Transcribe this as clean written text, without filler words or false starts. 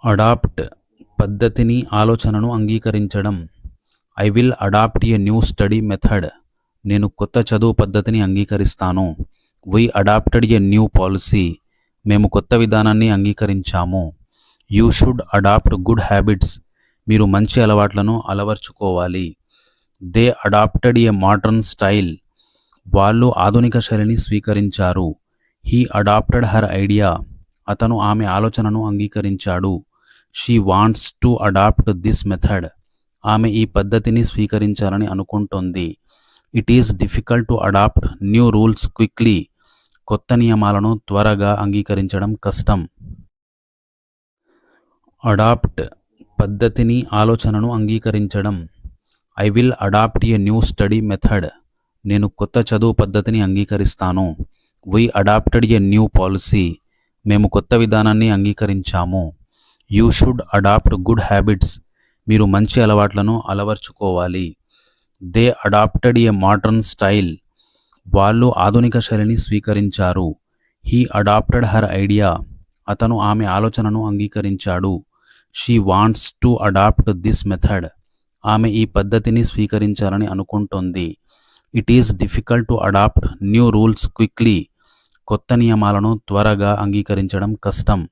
Adapt పద్ధతిని ఆలోచనను అంగీకరించడం. I will adopt a new study method. నేను కొత్త చదువు పద్ధతిని అంగీకరిస్తాను. We adopted a new policy. మేము కొత్త విధానాన్ని అంగీకరించాము. You should adopt good habits. మీరు మంచి అలవాట్లను అలవర్చుకోవాలి. They adopted a modern style. వాళ్ళు ఆధునిక శైలిని స్వీకరించారు. He adopted her idea. అతను ఆమె ఆలోచనను అంగీకరించాడు. She wants to adopt this method. ఆమె ఈ పద్ధతిని స్వీకరించాలని అనుకుంటోంది. It is difficult to adapt new rules quickly. కొత్త నియమాలను త్వరగా అంగీకరించడం కష్టం. అడాప్ట్ పద్ధతిని ఆలోచనను అంగీకరించడం. I will adopt a new study method. నేను కొత్త చదువు పద్ధతిని అంగీకరిస్తాను. We adopted a new policy. మేము కొత్త విధానాన్ని అంగీకరించాము. You should adopt good habits. మీరు మంచి అలవాట్లను అలవర్చుకోవాలి. They adopted a modern style. వాళ్ళు ఆధునిక శైలిని స్వీకరించారు. He adopted her idea. అతను ఆమె ఆలోచనను అంగీకరించాడు. She wants to adopt this method. ఆమె ఈ పద్ధతిని స్వీకరించాలని అనుకుంటోంది. It is difficult to adapt new rules quickly. కొత్త నియమాలను త్వరగా అంగీకరించడం కష్టం.